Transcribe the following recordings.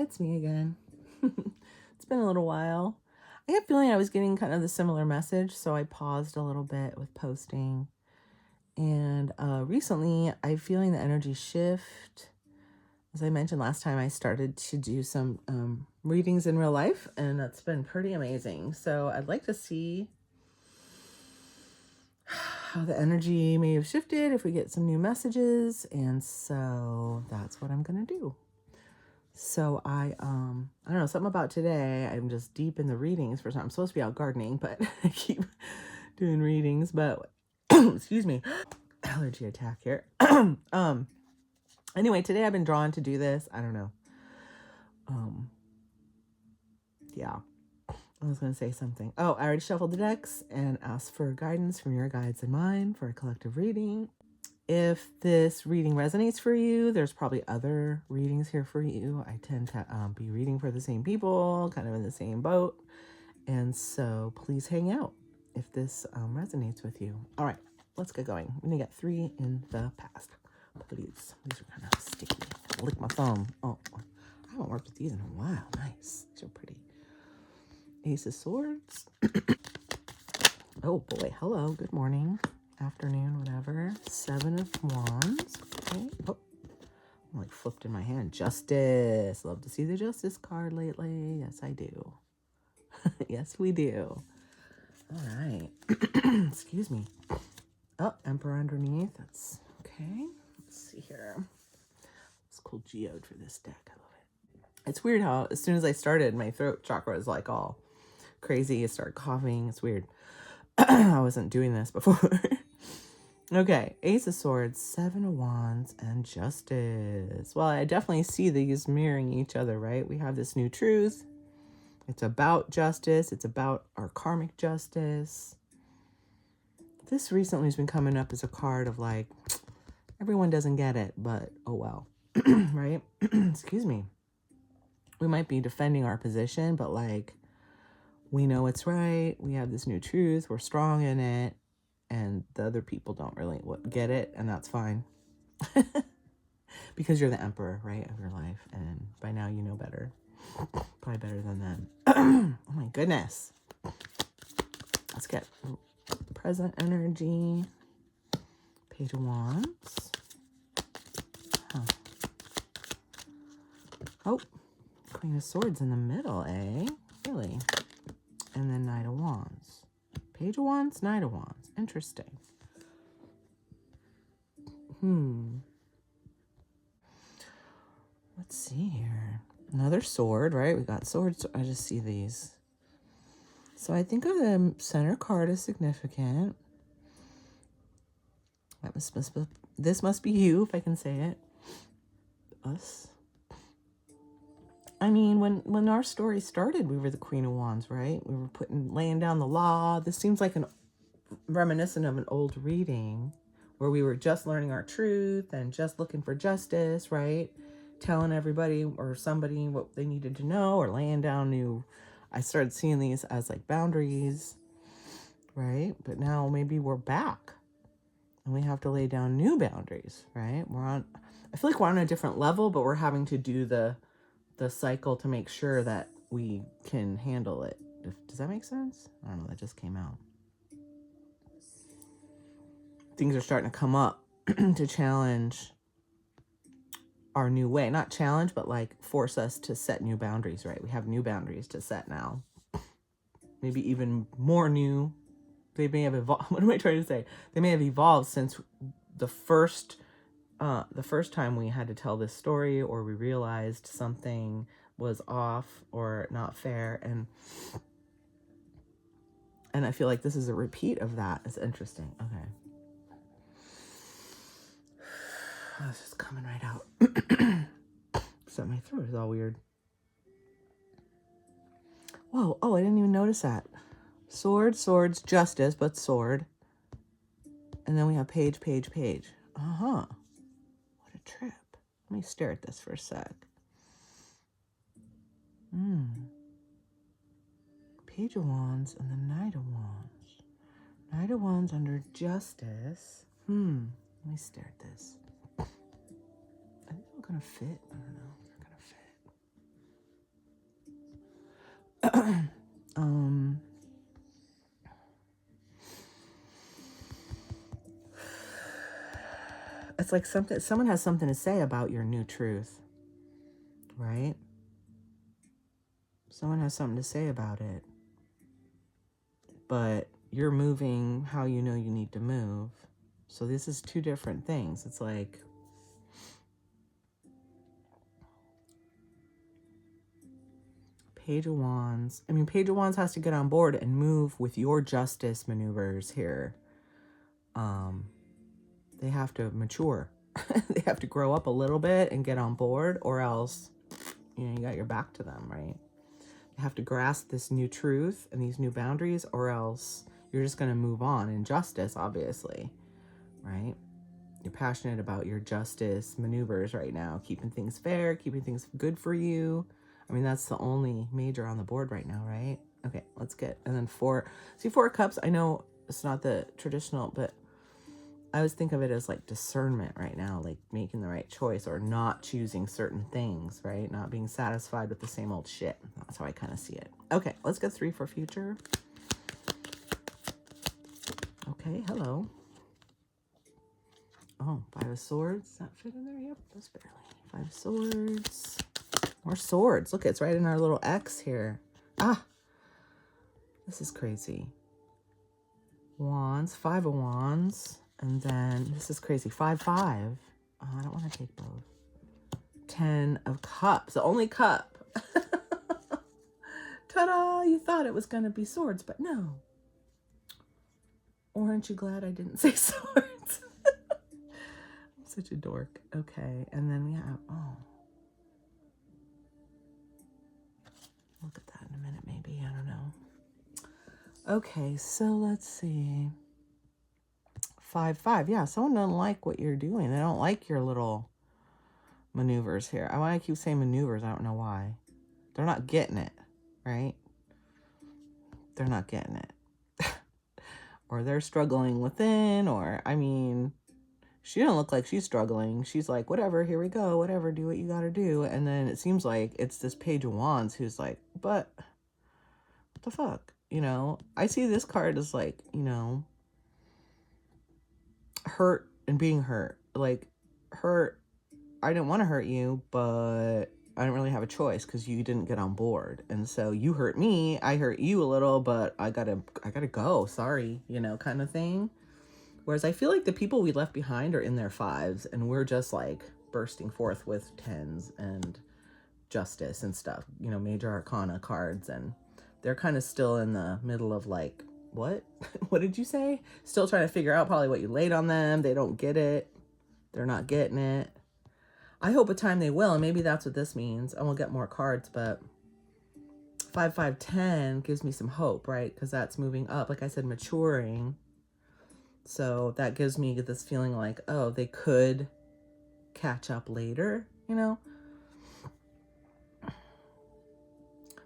it's me again. It's been a little while. I had a feeling I was getting kind of the similar message, so I paused a little bit with posting. And recently, I'm feeling the energy shift. As I mentioned last time, I started to do some readings in real life, and that's been pretty amazing. So I'd like to see how the energy may have shifted if we get some new messages. And so that's what I'm going to do. So I don't know, something about today, I'm just deep in the readings for something. I'm supposed to be out gardening, but I keep doing readings, but excuse me, allergy attack here. Anyway, today I've been drawn to do this. I don't know. Yeah, I was going to say something. Oh, I already shuffled the decks and asked for guidance from your guides and mine for a collective reading. If this reading resonates for you, there's probably other readings here for you. I tend to be reading for the same people, kind of in the same boat. And so please hang out if this resonates with you. All right, let's get going. We're going to get 3 in the past. Please. These are kind of sticky. Lick my thumb. Oh, I haven't worked with these in a while. Nice. These are pretty. Ace of Swords. Oh, boy. Hello. Good morning. Afternoon, whatever. 7 of Wands. Okay. Oh, I'm like flipped in my hand. Justice. Love to see the Justice card lately. Yes, I do. Yes, we do. All right. Excuse me. Oh, Emperor underneath. That's okay. Let's see here. It's cool geode for this deck. I love it. It's weird how as soon as I started, my throat chakra is like all crazy. I start coughing. It's weird. I wasn't doing this before. Okay, Ace of Swords, 7 of Wands, and Justice. Well, I definitely see these mirroring each other, right? We have this new truth. It's about justice. It's about our karmic justice. This recently has been coming up as a card of like, everyone doesn't get it, but oh well, right? Excuse me. We might be defending our position, but like, we know it's right. We have this new truth. We're strong in it. And the other people don't really get it, and that's fine. Because you're the emperor, right, of your life. And by now you know better. Probably better than them. Oh my goodness. Let's get present energy. Page of Wands. Huh. Oh, Queen of Swords in the middle, eh? Really? And then Knight of Wands. Page of Wands, Knight of Wands. Interesting. Let's see here. Another sword, right? We got swords. I just see these. So I think the center card is significant. This must be you, if I can say it. Us. I mean, when our story started, we were the Queen of Wands, right? We were laying down the law. This seems like reminiscent of an old reading where we were just learning our truth and just looking for justice, right? Telling everybody or somebody what they needed to know, or laying down I started seeing these as like boundaries, right? But now maybe we're back and we have to lay down new boundaries, right? I feel like we're on a different level, but we're having to do the cycle to make sure that we can handle it. Does that make sense? I don't know. That just came out. Things are starting to come up to challenge our new way. Not challenge, but like force us to set new boundaries, right? We have new boundaries to set now. Maybe even more new. They may have evolved. What am I trying to say? They may have evolved since the first time we had to tell this story, or we realized something was off or not fair. And I feel like this is a repeat of that. It's interesting. Okay. Oh, it's just coming right out. So my throat is all weird. Whoa. Oh, I didn't even notice that. Sword, swords, justice, but sword. And then we have page, page, page. Uh-huh. What a trip. Let me stare at this for a sec. Page of Wands and the Knight of Wands. Knight of Wands under justice. Let me stare at this. I think we're gonna fit. I don't know if they're gonna fit. It's like someone has something to say about your new truth, right? Someone has something to say about it. But you're moving how you know you need to move. So this is two different things. It's like, Page of Wands. I mean, Page of Wands has to get on board and move with your justice maneuvers here. They have to mature. They have to grow up a little bit and get on board, or else, you got your back to them, right? They have to grasp this new truth and these new boundaries, or else you're just going to move on in justice, obviously, right? You're passionate about your justice maneuvers right now, keeping things fair, keeping things good for you. I mean, that's the only major on the board right now, right? Okay, let's get, and then 4. See, 4 of Cups, I know it's not the traditional, but I always think of it as like discernment right now, like making the right choice or not choosing certain things, right? Not being satisfied with the same old shit. That's how I kind of see it. Okay, let's get 3 for future. Okay, hello. Oh, 5 of Swords. Does that fit in there? Yep, just barely. 5 of Swords. More swords. Look, it's right in our little X here. Ah, this is crazy. Wands, 5 of Wands. And then, this is crazy, 5, 5. Oh, I don't want to take both. 10 of Cups, the only cup. Ta-da! You thought it was going to be swords, but no. Or aren't you glad I didn't say swords? I'm such a dork. Okay, and then we have, oh. Look at that in a minute, maybe. I don't know. Okay, so let's see. 5, 5. Yeah, someone doesn't like what you're doing. They don't like your little maneuvers here. I want to keep saying maneuvers. I don't know why. They're not getting it, right? They're not getting it. Or they're struggling within, or, I mean, she don't look like she's struggling. She's like, whatever, here we go, whatever, do what you gotta do. And then it seems like it's this Page of Wands who's like, but what the fuck? I see this card as like, hurt and being hurt. Like, hurt, I didn't want to hurt you, but I didn't really have a choice because you didn't get on board. And so you hurt me, I hurt you a little, but I gotta go, sorry, kind of thing. Whereas I feel like the people we left behind are in their 5s and we're just like bursting forth with 10s and justice and stuff, major arcana cards, and they're kind of still in the middle of like, what? What did you say? Still trying to figure out probably what you laid on them. They don't get it. They're not getting it. I hope with time they will, and maybe that's what this means. And we'll get more cards, but 5, 5, 10 gives me some hope, right? Because that's moving up. Like I said, maturing. So that gives me this feeling like, oh, they could catch up later,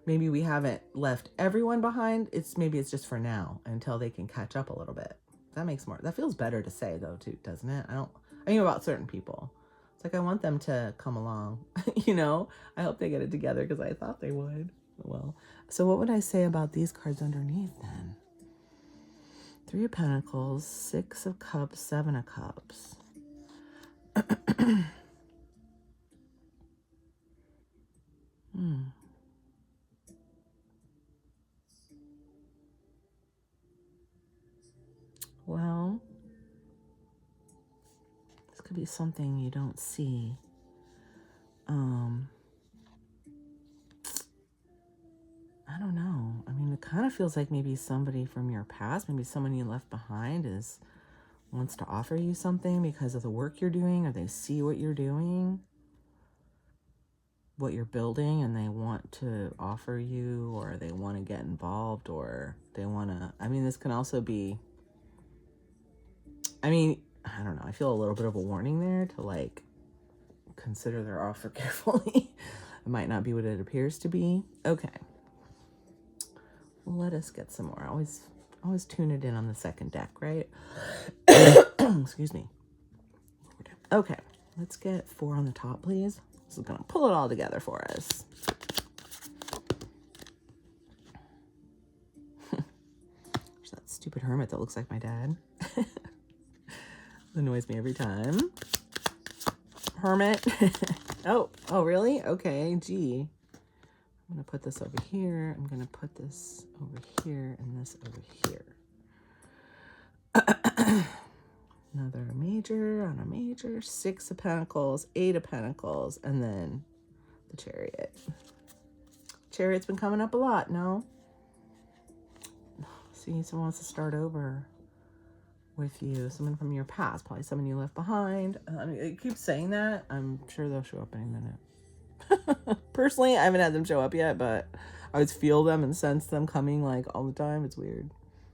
Maybe we haven't left everyone behind. Maybe it's just for now until they can catch up a little bit. That feels better to say though, too, doesn't it? I mean about certain people. It's like I want them to come along, I hope they get it together because I thought they would. Well, so what would I say about these cards underneath then? 3 of Pentacles, 6 of Cups, 7 of Cups. Well, this could be something you don't see. I don't know. I mean, it kind of feels like maybe somebody from your past, maybe someone you left behind wants to offer you something because of the work you're doing, or they see what you're doing, what you're building, and they want to offer you, or they want to get involved, or they want to, I mean, this can also be, I mean, I don't know. I feel a little bit of a warning there to like consider their offer carefully. It might not be what it appears to be. Okay. Let us get some more. Always tune it in on the second deck, right? Excuse me. Okay, let's get 4 on the top, please. This is gonna pull it all together for us. hermit that looks like my dad. Annoys me every time. Hermit. Oh, really? Okay, gee. I'm going to put this over here. I'm going to put this over here and this over here. Another major on a major. 6 of Pentacles, 8 of Pentacles, and then the Chariot. Chariot's been coming up a lot, no? See, someone wants to start over with you. Someone from your past, probably someone you left behind. I mean, it keeps saying that. I'm sure they'll show up any minute. Personally, I haven't had them show up yet, but I always feel them and sense them coming like all the time. It's weird.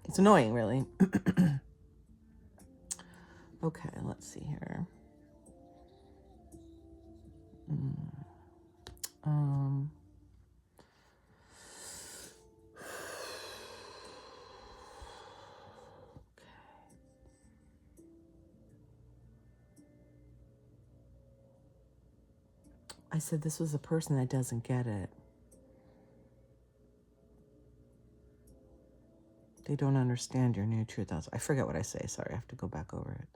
It's annoying, really. Okay, let's see here. I said this was a person that doesn't get it. They don't understand your new truth. I forget what I say. Sorry, I have to go back over it.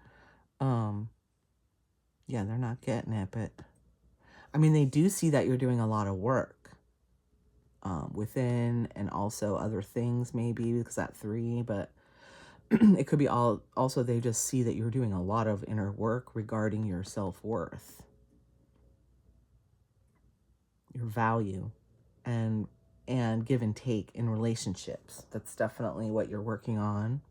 Yeah, they're not getting it, but I mean, they do see that you're doing a lot of work within and also other things maybe because that 3, but it could be also they just see that you're doing a lot of inner work regarding your self-worth, your value, and give and take in relationships. That's definitely what you're working on.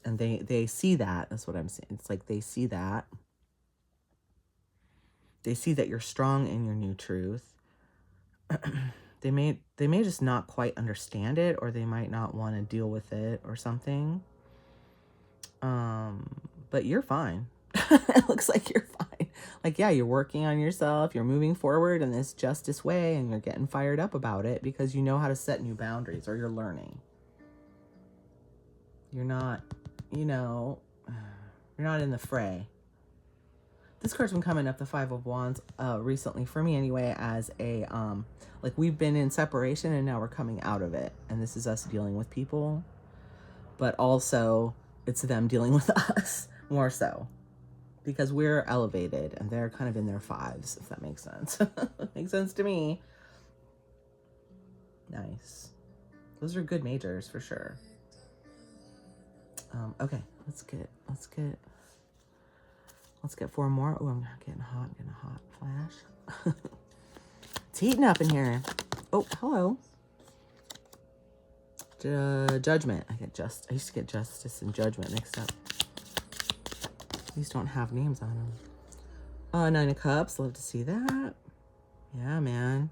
And they see that. That's what I'm saying. It's like they see that. They see that you're strong in your new truth. They may just not quite understand it, or they might not want to deal with it or something. But you're fine. It looks like you're fine. Like, yeah, you're working on yourself. You're moving forward in this justice way, and you're getting fired up about it because you know how to set new boundaries, or you're learning. You're not, you're not in the fray. This card's been coming up, the 5 of Wands, recently for me anyway, as a, like we've been in separation and now we're coming out of it. And this is us dealing with people, but also it's them dealing with us more so because we're elevated and they're kind of in their 5s, if that makes sense. Makes sense to me. Nice. Those are good majors for sure. Okay, let's get 4 more. Oh, I'm getting a hot flash. It's heating up in here. Oh, hello. Judgment. I used to get justice and judgment mixed up. These don't have names on them. 9 of Cups. Love to see that. Yeah, man.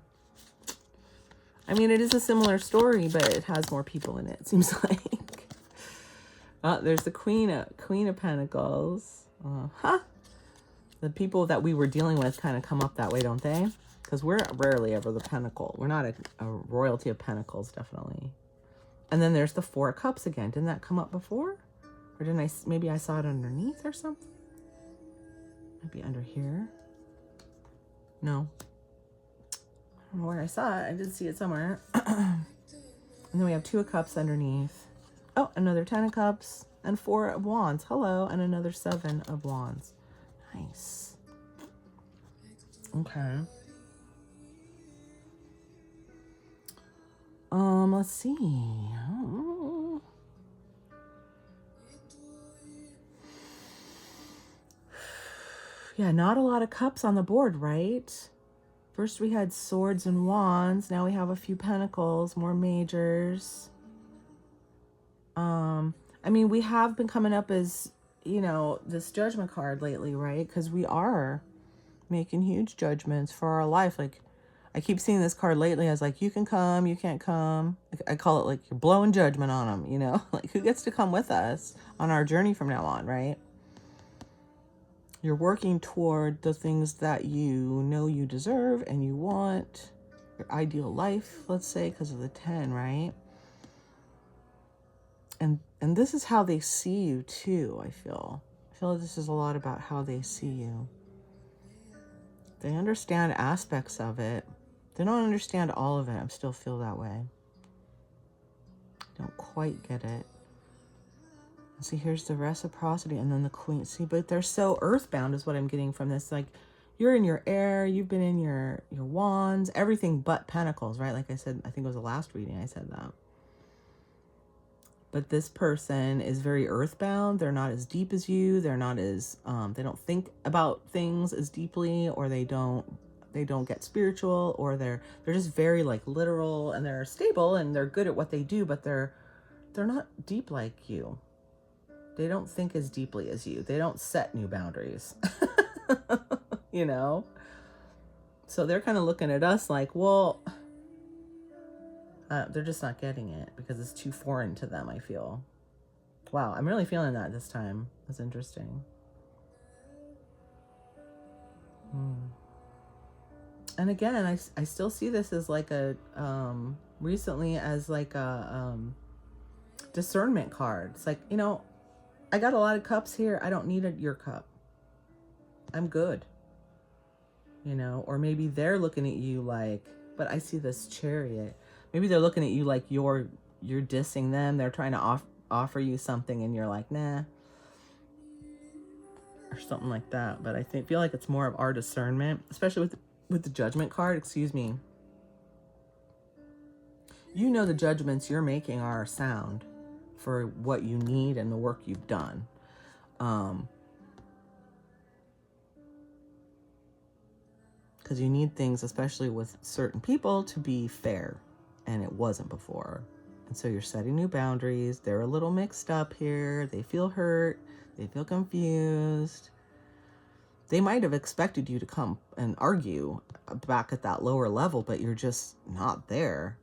I mean, it is a similar story, but it has more people in it, it seems like. There's the Queen of Pentacles. The people that we were dealing with kind of come up that way, don't they? Because we're rarely ever the Pentacle. We're not a royalty of Pentacles, definitely. And then there's the 4 of Cups again. Didn't that come up before? Or maybe I saw it underneath or something? Maybe under here? No. I don't know where I saw it. I did see it somewhere. And then we have 2 of Cups underneath. Oh, another 10 of Cups and 4 of Wands. Hello. And another 7 of Wands. Nice. Okay. Let's see. Oh. Yeah, not a lot of cups on the board, right? First we had swords and wands. Now we have a few pentacles, more majors. I mean, we have been coming up as, this judgment card lately, right? Because we are making huge judgments for our life. Like, I keep seeing this card lately as like, you can come, you can't come. I call it like you're blowing judgment on them, like who gets to come with us on our journey from now on, right? You're working toward the things that you know you deserve and you want, your ideal life, let's say, because of the 10, right? And this is how they see you too, I feel. I feel like this is a lot about how they see you. They understand aspects of it. They don't understand all of it. I still feel that way. Don't quite get it. See, here's the reciprocity and then the queen. See, but they're so earthbound is what I'm getting from this. Like, you're in your air, you've been in your wands, everything but pentacles, right? Like I said, I think it was the last reading I said that. But this person is very earthbound. They're not as deep as you. They're not as, they don't think about things as deeply, or they don't get spiritual, or they're just very like literal, and they're stable and they're good at what they do, but they're not deep like you. They don't think as deeply as you. They don't set new boundaries, you know? So they're kind of looking at us like, well, they're just not getting it because it's too foreign to them, I feel. Wow, I'm really feeling that this time. That's interesting. And again, I still see this as like a, recently as like a discernment card. It's like, you know, I got a lot of cups here. I don't need your cup. I'm good. You know, or maybe they're looking at you like, but I see this Chariot. Maybe they're looking at you like you're dissing them. They're trying to offer you something and you're like, nah. Or something like that. But I feel like it's more of our discernment, especially with the Judgment card, excuse me. You know the judgments you're making are sound for what you need and the work you've done. Because you need things, especially with certain people, to be fair. And it wasn't before. And so you're setting new boundaries. They're a little mixed up here. They feel hurt. They feel confused. They might have expected you to come and argue back at that lower level, but you're just not there.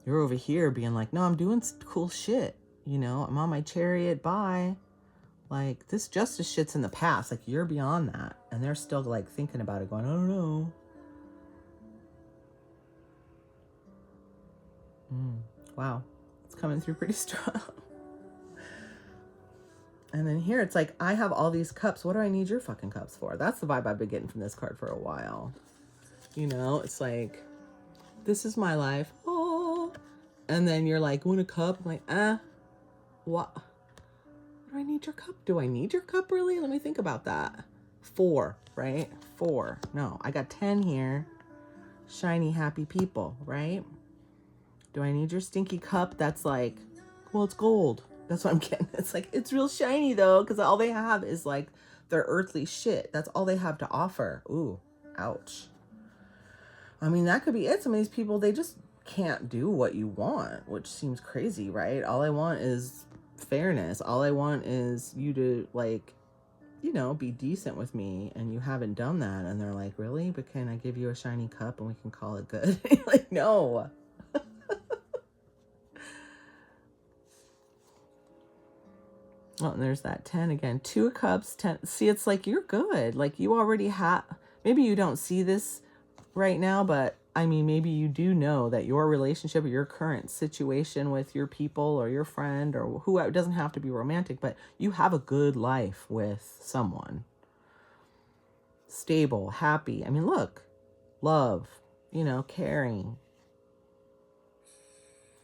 You're over here being like, no, I'm doing cool shit. You know, I'm on my Chariot. Bye. Like, this justice shit's in the past. Like, you're beyond that. And they're still, like, thinking about it, going, I don't know. Wow. It's coming through pretty strong. And then here, it's like, I have all these cups. What do I need your fucking cups for? That's the vibe I've been getting from this card for a while. You know, it's like, this is my life. Oh. And then you're like, want a cup? I'm like, what? Do I need your cup? Do I need your cup, really? Let me think about that. 4, right? 4. No, I got 10 here. Shiny, happy people, right? Do I need your stinky cup? That's like, well, it's gold. That's what I'm getting. It's like, it's real shiny, though, because all they have is, like, their earthly shit. That's all they have to offer. Ooh, ouch. I mean, that could be it. Some of these people, they just can't do what you want, which seems crazy, right? All I want is fairness. All I want is you to, like, you know, be decent with me, and you haven't done that. And they're like, really? But can I give you a shiny cup and we can call it good? Like, no. Oh, and there's that 10 again. 2 of cups, 10. See, it's like, you're good. Like, you already have, maybe you don't see this right now, but I mean, maybe you do know that your relationship or your current situation with your people or your friend or who, it doesn't have to be romantic, but you have a good life with someone. Stable, happy. I mean, look, love, you know, caring.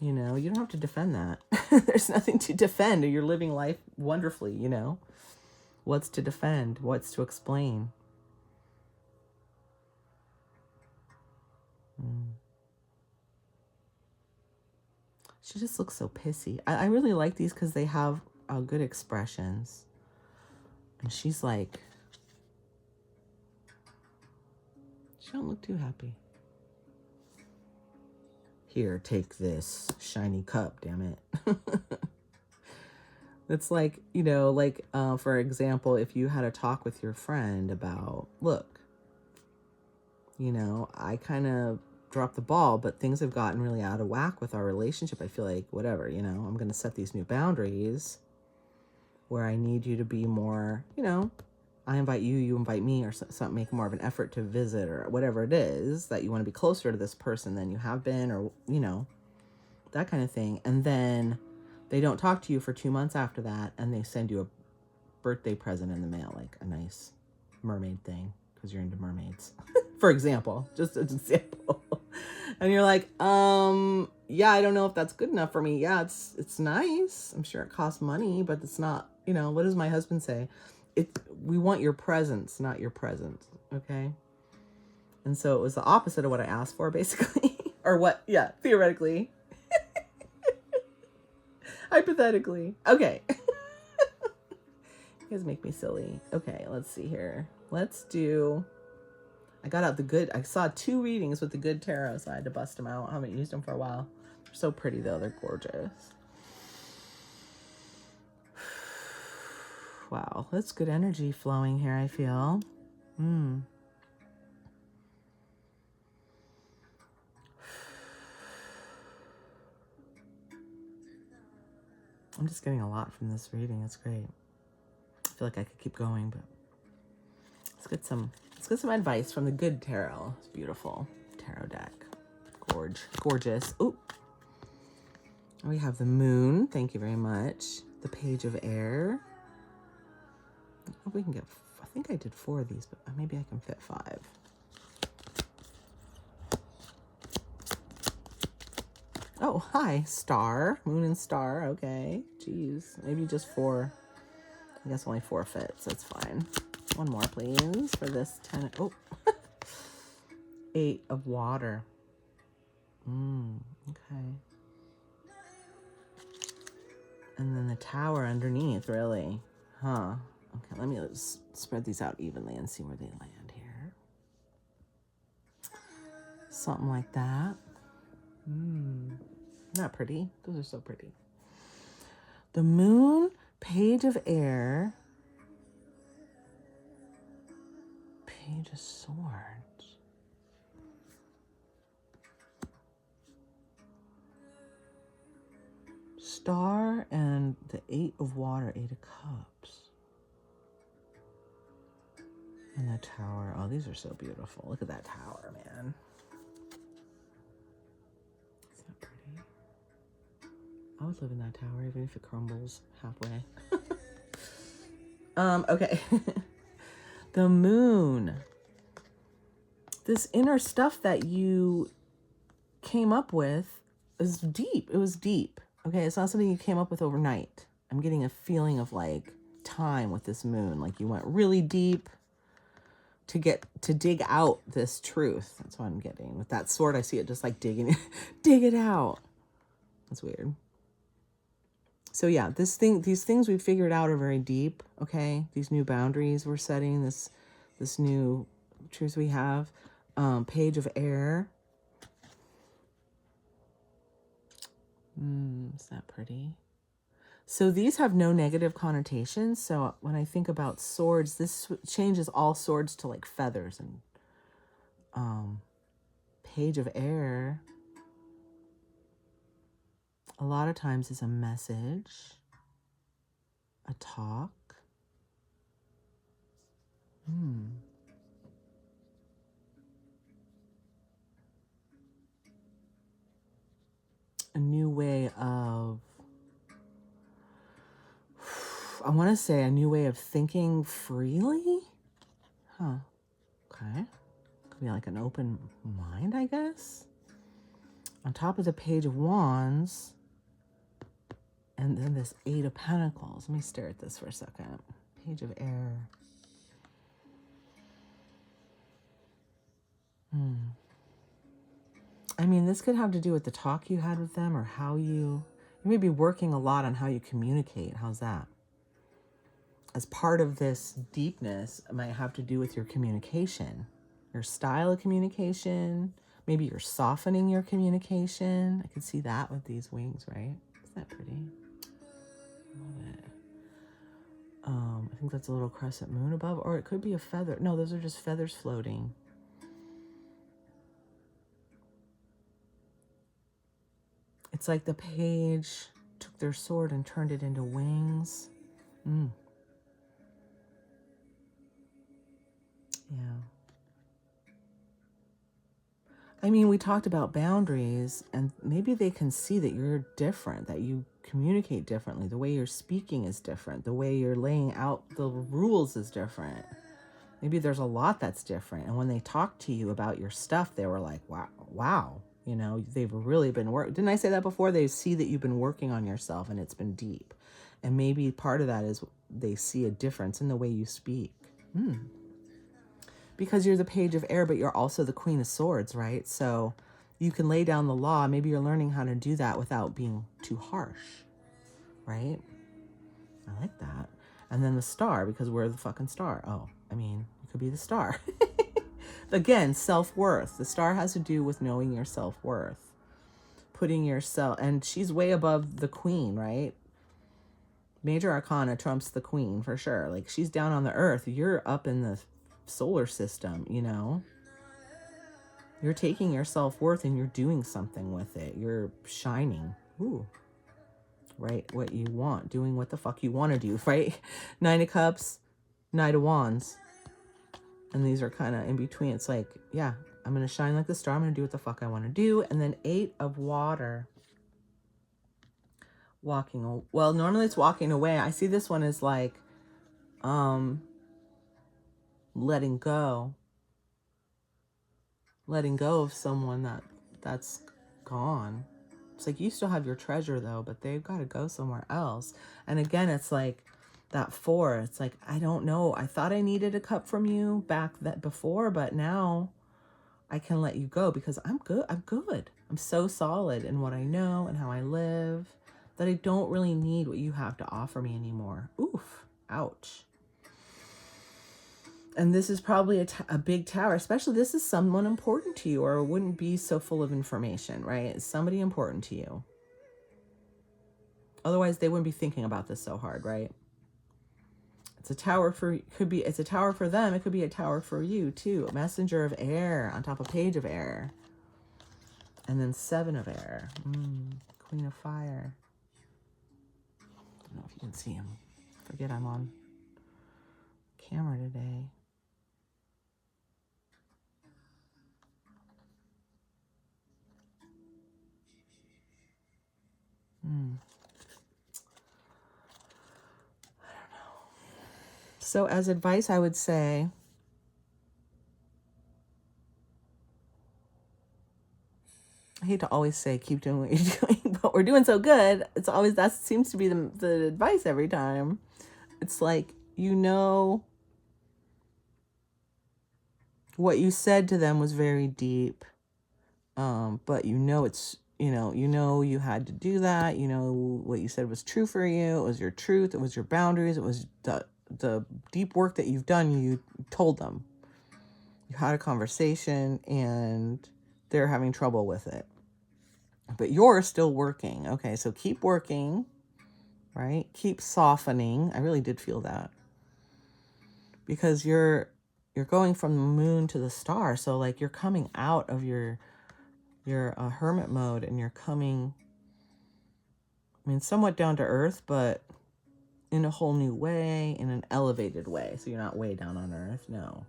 You know, you don't have to defend that. There's nothing to defend. You're living life wonderfully, you know. What's to defend? What's to explain? She just looks so pissy. I really like these because they have good expressions. And she's like, she don't look too happy. Here, take this shiny cup, damn it. It's like, you know, like, for example, if you had a talk with your friend about, look, you know, I kind of dropped the ball, but things have gotten really out of whack with our relationship. I feel like, whatever, you know, I'm going to set these new boundaries where I need you to be more, you know, I invite you, you invite me, or something, make more of an effort to visit, or whatever it is that you want to be closer to this person than you have been, or, you know, that kind of thing. And then they don't talk to you for 2 months after that, and they send you a birthday present in the mail, like a nice mermaid thing, because you're into mermaids, for example, just an example. And you're like, yeah, I don't know if that's good enough for me. Yeah, it's nice. I'm sure it costs money, but it's not, what does my husband say? We want your presence, not your present. Okay. And so it was the opposite of what I asked for, basically. Or what, yeah, theoretically. Hypothetically. Okay. You guys make me silly. Okay, let's see here. I saw 2 readings with the good tarot, so I had to bust them out. I haven't used them for a while. They're so pretty, though. They're gorgeous. Wow, that's good energy flowing here, I feel. I'm just getting a lot from this reading. It's great. I feel like I could keep going, but let's get some advice from the good tarot. It's beautiful tarot deck. Gorgeous. Ooh. We have the moon. Thank you very much. The page of air. I hope we can get, I think I did 4 of these, but maybe I can fit 5. Oh, hi, star, moon and star. Okay, geez, maybe just 4. I guess only 4 fits. That's fine. One more, please, for this 10. Oh, 8 of water. Okay. And then the tower underneath, really, huh? Okay, let me spread these out evenly and see where they land here. Something like that. Not pretty. Those are so pretty. The moon, page of air, page of swords. Star and the 8 of water, 8 of cups. And the tower. Oh, these are so beautiful. Look at that tower, man. Is that pretty? I would live in that tower, even if it crumbles halfway. Okay. The moon. This inner stuff that you came up with is deep. It was deep. Okay, it's not something you came up with overnight. I'm getting a feeling of like time with this moon. Like you went really deep to dig out this truth. That's what I'm getting. With that sword, I see it just like dig it out. That's weird. So yeah, these things we figured out are very deep. Okay, these new boundaries we're setting, this new truth we have. Page of air. Is that pretty? So these have no negative connotations. So when I think about swords, this changes all swords to like feathers. And page of air, a lot of times is a message, a talk. A new way of, I want to say a new way of thinking freely. Huh. Okay. Could be like an open mind, I guess. On top of the page of wands, and then this 8 of pentacles. Let me stare at this for a second. Page of air. I mean, this could have to do with the talk you had with them, or how you may be working a lot on how you communicate. How's that? As part of this deepness, it might have to do with your communication, your style of communication. Maybe you're softening your communication. I could see that with these wings, right? Isn't that pretty? Love it. I think that's a little crescent moon above, or it could be a feather. No, those are just feathers floating. It's like the page took their sword and turned it into wings. Yeah. I mean, we talked about boundaries, and maybe they can see that you're different, that you communicate differently. The way you're speaking is different. The way you're laying out the rules is different. Maybe there's a lot that's different. And when they talk to you about your stuff, they were like, wow, You know, they've really been didn't I say that before? They see that you've been working on yourself and it's been deep. And maybe part of that is they see a difference in the way you speak. Because you're the Page of Air, but you're also the Queen of Swords, right? So you can lay down the law. Maybe you're learning how to do that without being too harsh, right? I like that. And then the Star, because we're the fucking star. Oh, I mean, you could be the star. Again, self-worth. The Star has to do with knowing your self-worth. Putting yourself, and she's way above the Queen, right? Major Arcana trumps the Queen for sure. Like, she's down on the earth. You're up in the solar system, you know? You're taking your self-worth and you're doing something with it. You're shining. Ooh. Right? What you want. Doing what the fuck you want to do, right? Nine of Cups, Knight of Wands. And these are kind of in between. It's like, yeah, I'm going to shine like the star. I'm going to do what the fuck I want to do. And then 8 of Water. Well, normally it's walking away. I see this one as like, letting go of someone that's gone. It's like you still have your treasure though, but they've got to go somewhere else. And again, it's like that 4. It's like, I don't know. I thought I needed a cup from you before, but now I can let you go because I'm good. I'm so solid in what I know and how I live that I don't really need what you have to offer me anymore. Oof. Ouch. And this is probably a big tower, especially this is someone important to you, or it wouldn't be so full of information, right? It's somebody important to you. Otherwise, they wouldn't be thinking about this so hard, right? It's a tower it's a tower for them. It could be a tower for you too. A Messenger of Air on top of Page of Air. And then 7 of Air. Queen of Fire. I don't know if you can see him. Forget I'm on camera today. I don't know. So as advice, I would say, I hate to always say keep doing what you're doing, but we're doing so good. It's always, that seems to be the advice every time. It's like, you know, what you said to them was very deep, but you know it's, you know you had to do that. You know what you said was true for you. It was your truth. It was your boundaries. It was the deep work that you've done. You told them. You had a conversation and they're having trouble with it. But you're still working. Okay, so keep working, right? Keep softening. I really did feel that. Because you're going from the moon to the star. So like you're coming out of your hermit mode and you're coming, I mean, somewhat down to earth, but in a whole new way, in an elevated way. So you're not way down on earth, no.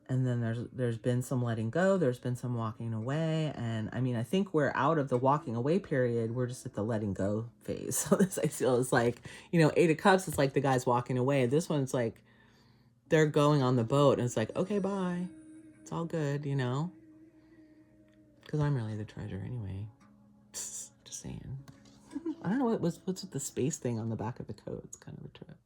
And then there's been some letting go. There's been some walking away. And I mean, I think we're out of the walking away period. We're just at the letting go phase. So this, I feel, is like, you know, 8 of Cups, it's like the guy's walking away. This one's like, they're going on the boat. And it's like, okay, bye. It's all good, you know? Because I'm really the treasure anyway. Just saying. I don't know what's with the space thing on the back of the coat. It's kind of a trip.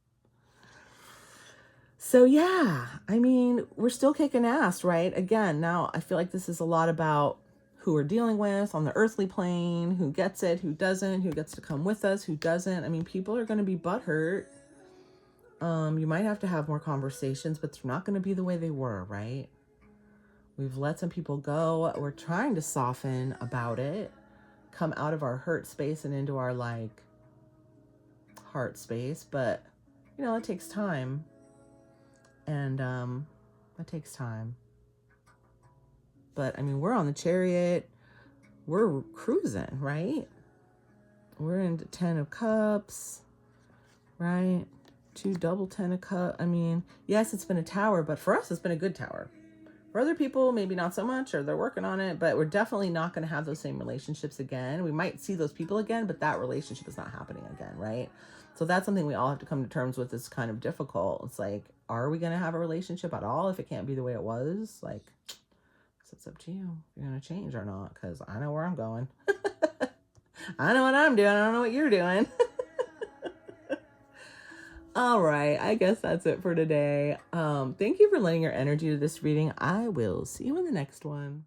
So yeah, I mean, we're still kicking ass, right? Again, now I feel like this is a lot about who we're dealing with on the earthly plane, who gets it, who doesn't, who gets to come with us, who doesn't. I mean, people are going to be butthurt. You might have to have more conversations, but they're not going to be the way they were, right? We've let some people go. We're trying to soften about it, come out of our hurt space and into our like heart space, but you know, it takes time. And it takes time. But I mean, we're on the Chariot. We're cruising, right? We're into 10 of Cups, right? 2 double 10 of Cups. I mean, yes, it's been a tower, but for us, it's been a good tower. For other people, maybe not so much, or they're working on it, but we're definitely not going to have those same relationships again. We might see those people again, but that relationship is not happening again, right? So that's something we all have to come to terms with. It's kind of difficult. It's like, are we going to have a relationship at all if it can't be the way it was? Like, so It's up to you if you're going to change or not, because I know where I'm going. I know what I'm doing. I don't know what you're doing. All right. I guess that's it for today. Thank you for lending your energy to this reading. I will see you in the next one.